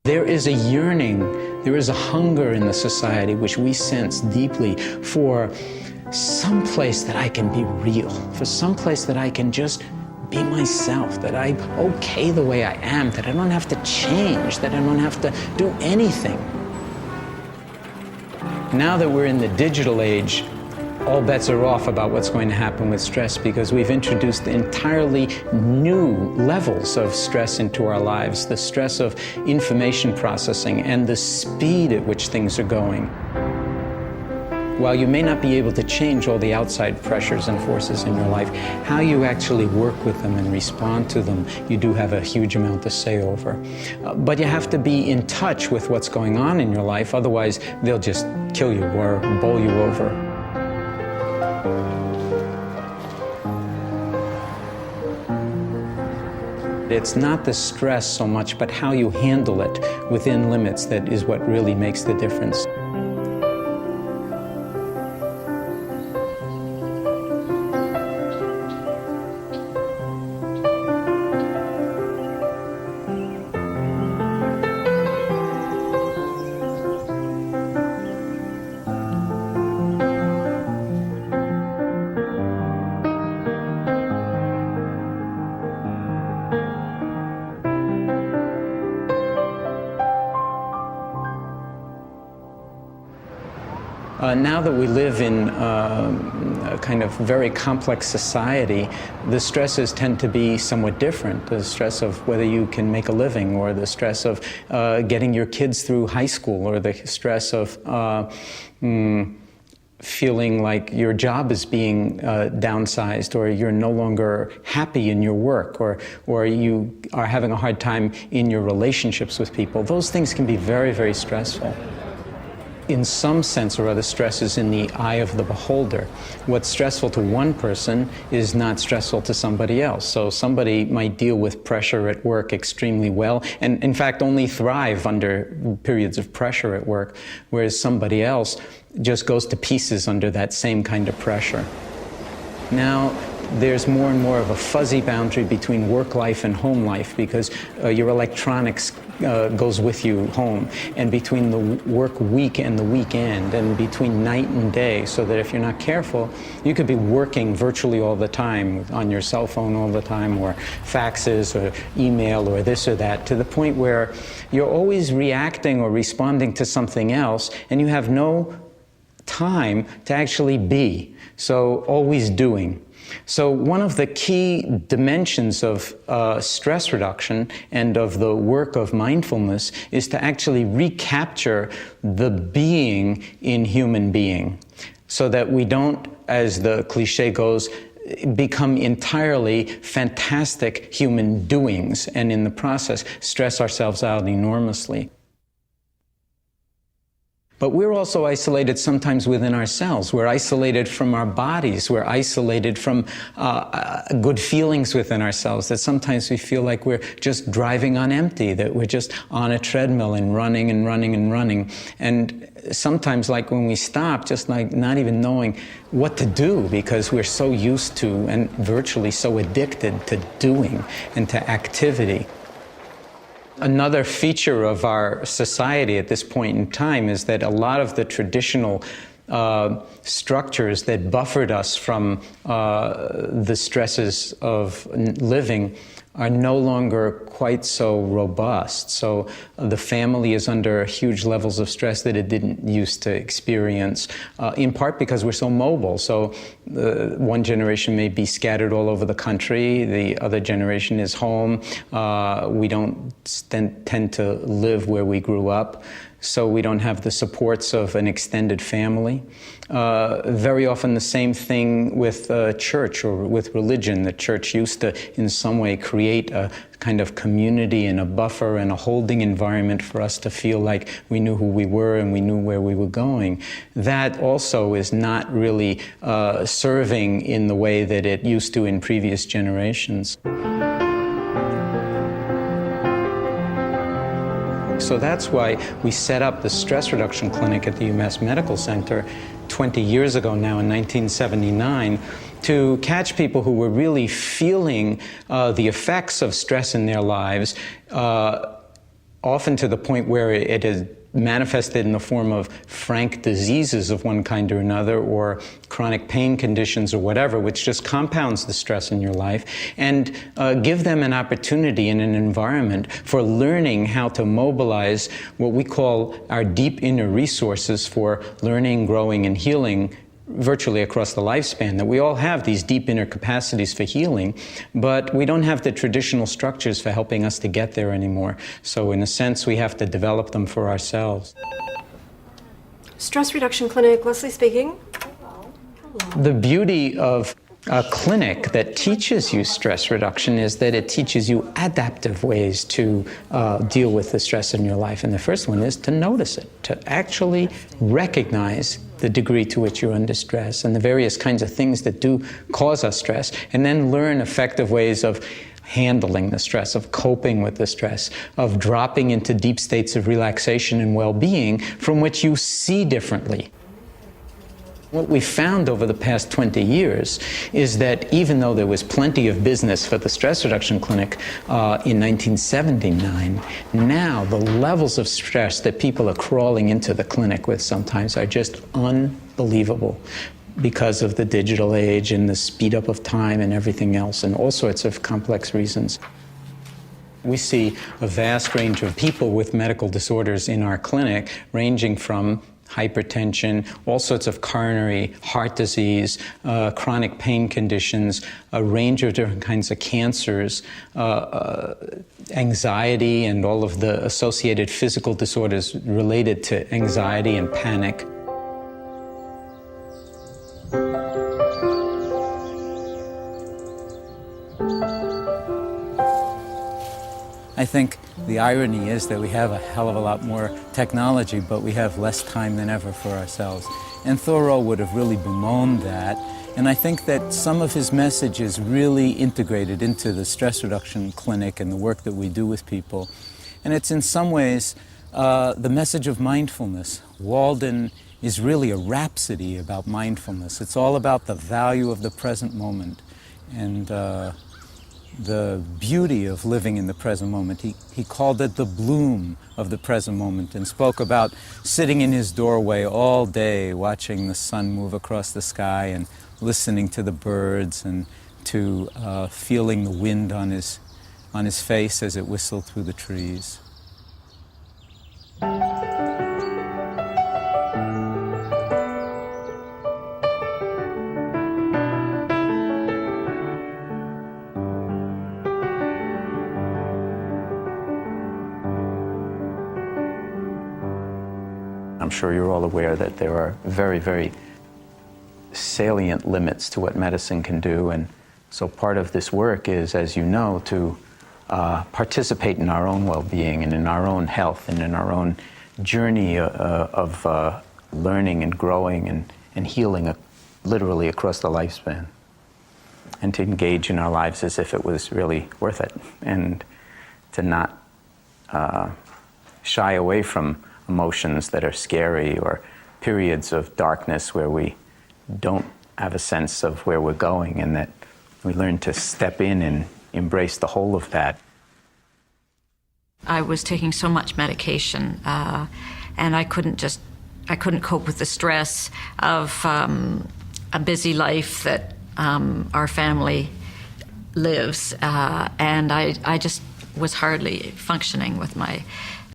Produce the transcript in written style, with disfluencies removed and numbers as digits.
There is a yearning, there is a hunger in the society which we sense deeply for some place that I can be real, for some place that I can just be myself, that I'm okay the way I am, that I don't have to change, that I don't have to do anything. Now that we're in the digital age, all bets are off about what's going to happen with stress, because we've introduced entirely new levels of stress into our lives, the stress of information processing and the speed at which things are going. While you may not be able to change all the outside pressures and forces in your life, how you actually work with them and respond to them, you do have a huge amount to say over. But you have to be in touch with what's going on in your life, otherwise they'll just kill you or bowl you over. It's not the stress so much, but how you handle it within limits that is what really makes the difference. Now that we live in a kind of very complex society, the stresses tend to be somewhat different. The stress of whether you can make a living, or the stress of getting your kids through high school, or the stress of feeling like your job is being downsized, or you're no longer happy in your work, or you are having a hard time in your relationships with people. Those things can be very, very stressful. In some sense or other, stress is in the eye of the beholder. What's stressful to one person is not stressful to somebody else. So somebody might deal with pressure at work extremely well, and in fact only thrive under periods of pressure at work, whereas somebody else just goes to pieces under that same kind of pressure. Now, there's more and more of a fuzzy boundary between work life and home life, because your electronics goes with you home, and between the work week and the weekend, and between night and day, so that if you're not careful, you could be working virtually all the time on your cell phone all the time, or faxes or email or this or that, to the point where you're always reacting or responding to something else, and you have no time to actually be. So always doing. So one of the key dimensions of stress reduction and of the work of mindfulness is to actually recapture the being in human being, so that we don't, as the cliche goes, become entirely fantastic human doings, and in the process stress ourselves out enormously. But we're also isolated sometimes within ourselves. We're isolated from our bodies. We're isolated from good feelings within ourselves, that sometimes we feel like we're just driving on empty, that we're just on a treadmill and running and running and running. And sometimes, like when we stop, just like not even knowing what to do, because we're so used to and virtually so addicted to doing and to activity. Another feature of our society at this point in time is that a lot of the traditional structures that buffered us from the stresses of living are no longer quite so robust. So the family is under huge levels of stress that it didn't used to experience, in part because we're so mobile. So one generation may be scattered all over the country, the other generation is home. We don't tend to live where we grew up, so we don't have the supports of an extended family. Very often the same thing with church or with religion. The church used to, in some way, create a kind of community and a buffer and a holding environment for us to feel like we knew who we were and we knew where we were going. That also is not really serving in the way that it used to in previous generations. So that's why we set up the stress reduction clinic at the UMass Medical Center 20 years ago now, in 1979, to catch people who were really feeling the effects of stress in their lives often to the point where it is manifested in the form of frank diseases of one kind or another, or chronic pain conditions or whatever, which just compounds the stress in your life, and give them an opportunity in an environment for learning how to mobilize what we call our deep inner resources for learning, growing, and healing virtually across the lifespan. That we all have these deep inner capacities for healing, but we don't have the traditional structures for helping us to get there anymore. So in a sense, we have to develop them for ourselves. Stress Reduction Clinic, Leslie speaking. Hello. The beauty of a clinic that teaches you stress reduction is that it teaches you adaptive ways to deal with the stress in your life. And the first one is to notice it, to actually recognize the degree to which you're under stress and the various kinds of things that do cause us stress, and then learn effective ways of handling the stress, of coping with the stress, of dropping into deep states of relaxation and well-being from which you see differently. What we found over the past 20 years is that even though there was plenty of business for the Stress Reduction Clinic in 1979, now the levels of stress that people are crawling into the clinic with sometimes are just unbelievable because of the digital age and the speed up of time and everything else, and all sorts of complex reasons. We see a vast range of people with medical disorders in our clinic, ranging from hypertension, all sorts of coronary heart disease, chronic pain conditions, a range of different kinds of cancers, anxiety, and all of the associated physical disorders related to anxiety and panic. I think the irony is that we have a hell of a lot more technology, but we have less time than ever for ourselves. And Thoreau would have really bemoaned that. And I think that some of his message is really integrated into the Stress Reduction Clinic and the work that we do with people. And it's in some ways the message of mindfulness. Walden is really a rhapsody about mindfulness. It's all about the value of the present moment and the beauty of living in the present moment. He called it the bloom of the present moment, and spoke about sitting in his doorway all day watching the sun move across the sky and listening to the birds and to feeling the wind on his face as it whistled through the trees. I'm sure you're all aware that there are very, very salient limits to what medicine can do. And so part of this work is, as you know, to participate in our own well-being and in our own health and in our own journey of learning and growing and healing literally across the lifespan. And to engage in our lives as if it was really worth it. And to not shy away from emotions that are scary or periods of darkness where we don't have a sense of where we're going, and that we learn to step in and embrace the whole of that. I was taking so much medication and I couldn't cope with the stress of a busy life that our family lives, and I just was hardly functioning with my